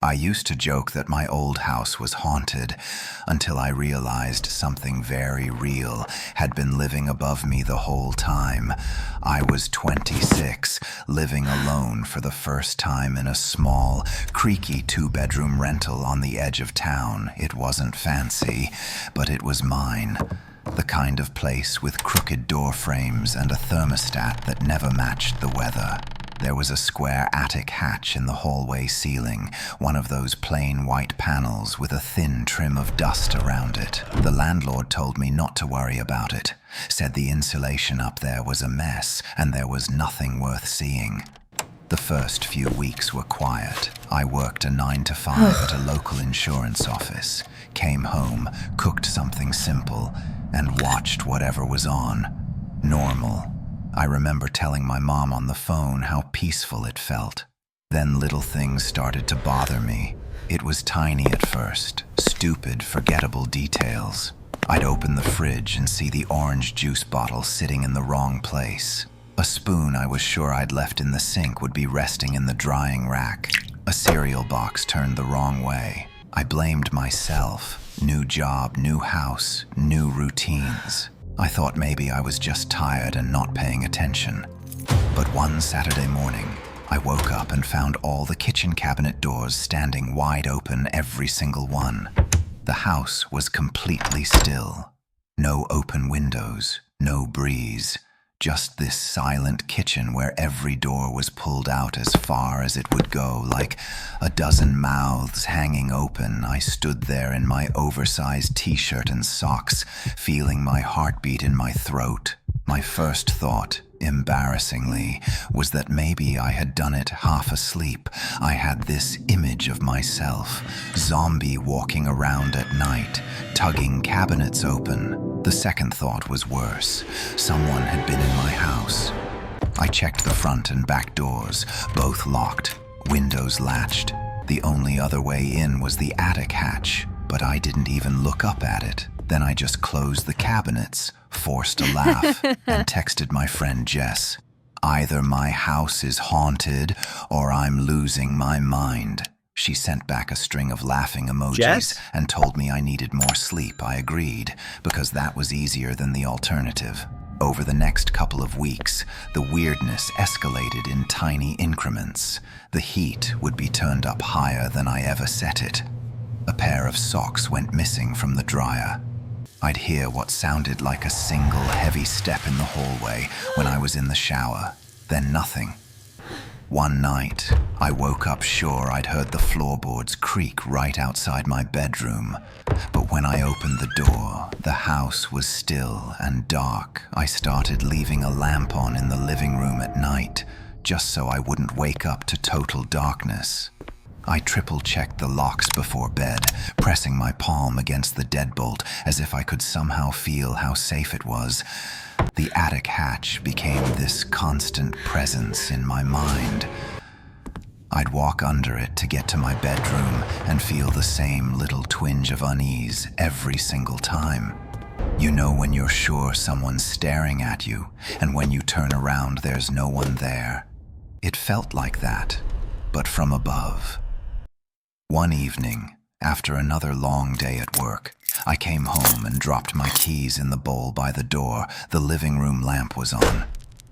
I used to joke that my old house was haunted until I realized something very real had been living above me the whole time. I was 26, living alone for the first time in a small, creaky two-bedroom rental on the edge of town. It wasn't fancy, but it was mine. The kind of place with crooked door frames and a thermostat that never matched the weather. There was a square attic hatch in the hallway ceiling, one of those plain white panels with a thin trim of dust around it. The landlord told me not to worry about it, said the insulation up there was a mess and there was nothing worth seeing. The first few weeks were quiet. I worked a 9 to 5 at a local insurance office, came home, cooked something simple, and watched whatever was on. Normal. I remember telling my mom on the phone how peaceful it felt. Then little things started to bother me. It was tiny at first, stupid, forgettable details. I'd open the fridge and see the orange juice bottle sitting in the wrong place. A spoon I was sure I'd left in the sink would be resting in the drying rack. A cereal box turned the wrong way. I blamed myself. New job, new house, new routines. I thought maybe I was just tired and not paying attention. But one Saturday morning, I woke up and found all the kitchen cabinet doors standing wide open, every single one. The house was completely still. No open windows, no breeze. Just this silent kitchen where every door was pulled out as far as it would go, like a dozen mouths hanging open. I stood there in my oversized t-shirt and socks, feeling my heartbeat in my throat. My first thought, embarrassingly, was that maybe I had done it half asleep. I had this image of myself, zombie walking around at night, tugging cabinets open. The second thought was worse. Someone had been in my house. I checked the front and back doors, both locked, windows latched. The only other way in was the attic hatch, but I didn't even look up at it. Then I just closed the cabinets, forced a laugh, and texted my friend Jess. Either my house is haunted or I'm losing my mind. She sent back a string of laughing emojis Jess? and told me I needed more sleep. I agreed, because that was easier than the alternative. Over the next couple of weeks, the weirdness escalated in tiny increments. The heat would be turned up higher than I ever set it. A pair of socks went missing from the dryer. I'd hear what sounded like a single heavy step in the hallway when I was in the shower, then nothing. One night, I woke up sure I'd heard the floorboards creak right outside my bedroom. But when I opened the door, the house was still and dark. I started leaving a lamp on in the living room at night, just so I wouldn't wake up to total darkness. I triple-checked the locks before bed, pressing my palm against the deadbolt as if I could somehow feel how safe it was. The attic hatch became this constant presence in my mind. I'd walk under it to get to my bedroom and feel the same little twinge of unease every single time. You know when you're sure someone's staring at you, and when you turn around there's no one there. It felt like that, but from above. One evening, after another long day at work, I came home and dropped my keys in the bowl by the door. The living room lamp was on.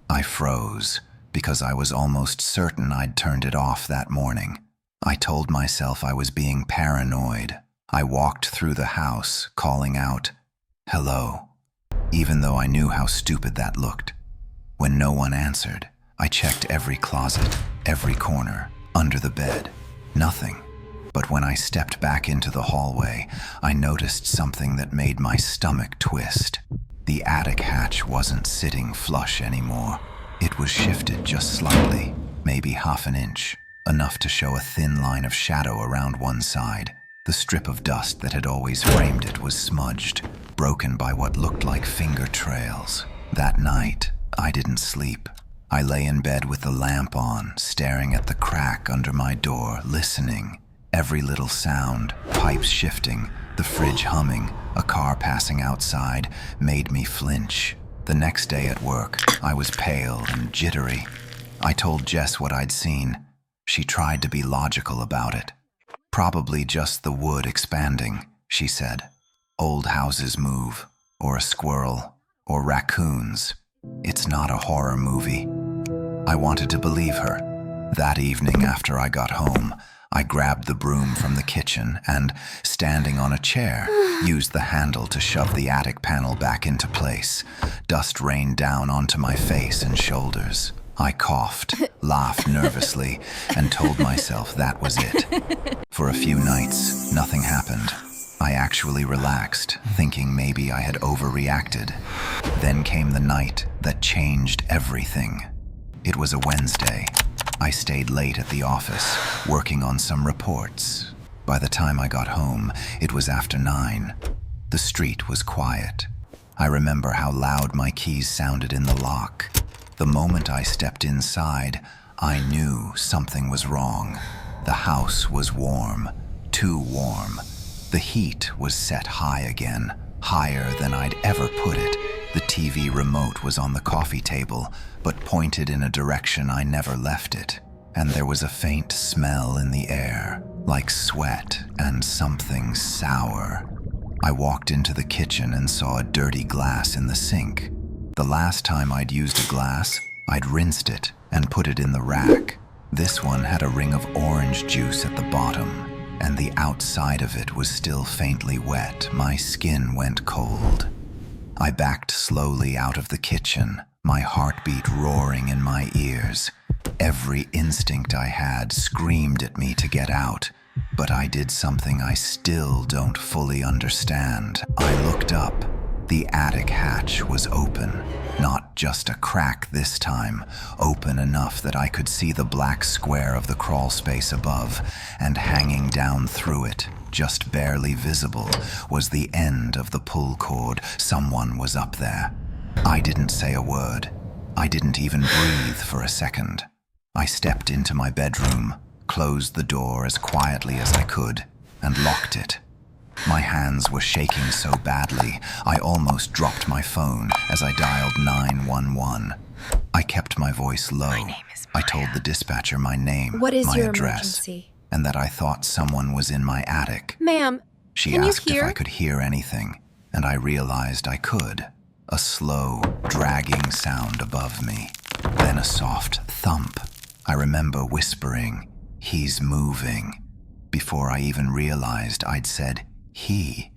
I froze, because I was almost certain I'd turned it off that morning. I told myself I was being paranoid. I walked through the house, calling out, "Hello," even though I knew how stupid that looked. When no one answered, I checked every closet, every corner, under the bed. Nothing. But when I stepped back into the hallway, I noticed something that made my stomach twist. The attic hatch wasn't sitting flush anymore. It was shifted just slightly, maybe half an inch, enough to show a thin line of shadow around one side. The strip of dust that had always framed it was smudged, broken by what looked like finger trails. That night, I didn't sleep. I lay in bed with the lamp on, staring at the crack under my door, listening. Every little sound, pipes shifting, the fridge humming, a car passing outside, made me flinch. The next day at work, I was pale and jittery. I told Jess what I'd seen. She tried to be logical about it. Probably just the wood expanding, she said. Old houses move, or a squirrel, or raccoons. It's not a horror movie. I wanted to believe her. That evening after I got home, I grabbed the broom from the kitchen and, standing on a chair, used the handle to shove the attic panel back into place. Dust rained down onto my face and shoulders. I coughed, laughed nervously, and told myself that was it. For a few nights, nothing happened. I actually relaxed, thinking maybe I had overreacted. Then came the night that changed everything. It was a Wednesday. I stayed late at the office, working on some reports. By the time I got home, it was after 9. The street was quiet. I remember how loud my keys sounded in the lock. The moment I stepped inside, I knew something was wrong. The house was warm, too warm. The heat was set high again, higher than I'd ever put it. The TV remote was on the coffee table, but pointed in a direction I never left it. And there was a faint smell in the air, like sweat and something sour. I walked into the kitchen and saw a dirty glass in the sink. The last time I'd used a glass, I'd rinsed it and put it in the rack. This one had a ring of orange juice at the bottom, and the outside of it was still faintly wet. My skin went cold. I backed slowly out of the kitchen, my heartbeat roaring in my ears. Every instinct I had screamed at me to get out, but I did something I still don't fully understand. I looked up. The attic hatch was open, not just a crack this time, open enough that I could see the black square of the crawl space above, and hanging down through it, just barely visible, was the end of the pull cord. Someone was up there. I didn't say a word. I didn't even breathe for a second. I stepped into my bedroom, closed the door as quietly as I could, and locked it. My hands were shaking so badly, I almost dropped my phone as I dialed 911. I kept my voice low. My name is I Maya. told the dispatcher my name, What is my your address, emergency? and that I thought someone was in my attic. Ma'am, She can you asked if hear? I could hear anything, and I realized I could. A slow, dragging sound above me, then a soft thump. I remember whispering, "He's moving," before I even realized I'd said, "he."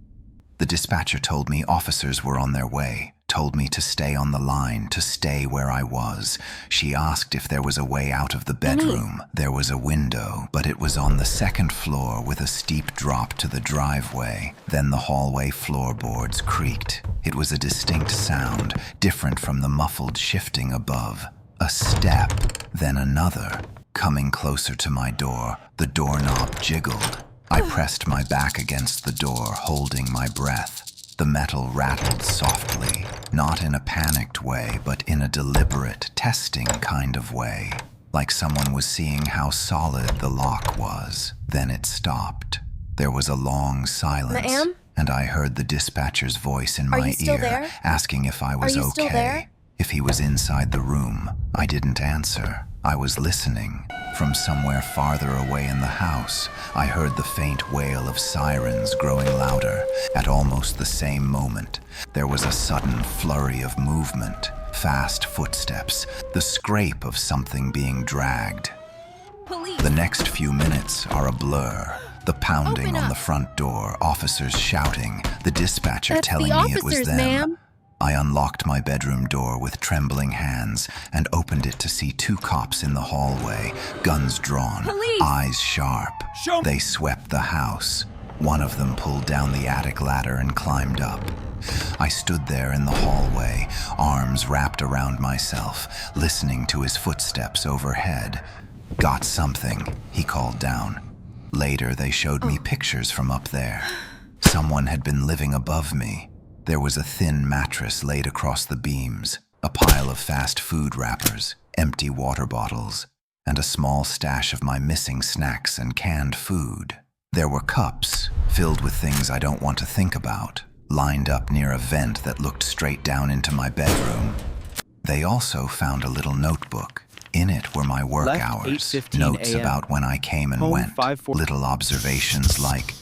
The dispatcher told me officers were on their way, told me to stay on the line, to stay where I was. She asked if there was a way out of the bedroom. There was a window, but it was on the second floor with a steep drop to the driveway. Then the hallway floorboards creaked. It was a distinct sound, different from the muffled shifting above. A step, then another. Coming closer to my door, the doorknob jiggled. I pressed my back against the door, holding my breath. The metal rattled softly, not in a panicked way, but in a deliberate, testing kind of way, like someone was seeing how solid the lock was. Then it stopped. There was a long silence, Ma'am? and I heard the dispatcher's voice in Are my you still ear, there? asking if I was Are you still okay. there? If he was inside the room. I didn't answer. I was listening. From somewhere farther away in the house, I heard the faint wail of sirens growing louder. At almost the same moment, there was a sudden flurry of movement, fast footsteps, the scrape of something being dragged. Police! The next few minutes are a blur. The pounding Open on up. the front door, officers shouting, the dispatcher That's telling the me it was officers, them. ma'am. I unlocked my bedroom door with trembling hands and opened it to see 2 cops in the hallway, guns drawn, Police! eyes sharp. They swept the house. One of them pulled down the attic ladder and climbed up. I stood there in the hallway, arms wrapped around myself, listening to his footsteps overhead. "Got something," he called down. Later, they showed me pictures from up there. Someone had been living above me. There was a thin mattress laid across the beams, a pile of fast food wrappers, empty water bottles, and a small stash of my missing snacks and canned food. There were cups, filled with things I don't want to think about, lined up near a vent that looked straight down into my bedroom. They also found a little notebook. In it were my work Left hours, 8:15 notes a.m. about when I came and Home went, 5:40. little observations like,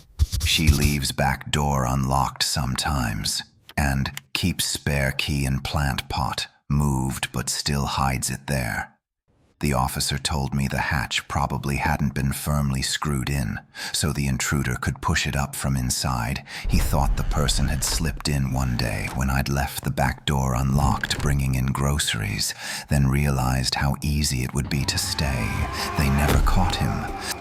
she leaves back door unlocked sometimes, and keeps spare key in plant pot, moved but still hides it there. The officer told me the hatch probably hadn't been firmly screwed in, so the intruder could push it up from inside. He thought the person had slipped in one day when I'd left the back door unlocked bringing in groceries, then realized how easy it would be to stay. They never caught him.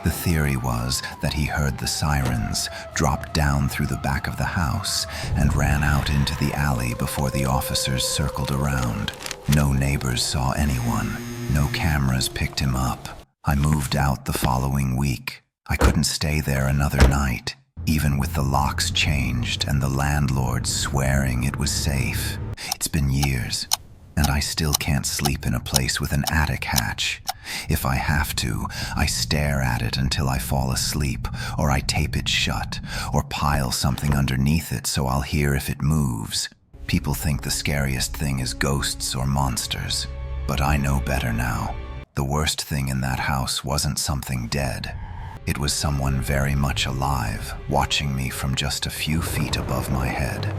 The theory was that he heard the sirens, dropped down through the back of the house, and ran out into the alley before the officers circled around. No neighbors saw anyone. No cameras picked him up. I moved out the following week. I couldn't stay there another night, even with the locks changed and the landlord swearing it was safe. It's been years, and I still can't sleep in a place with an attic hatch. If I have to, I stare at it until I fall asleep, or I tape it shut, or pile something underneath it so I'll hear if it moves. People think the scariest thing is ghosts or monsters. But I know better now. The worst thing in that house wasn't something dead. It was someone very much alive, watching me from just a few feet above my head.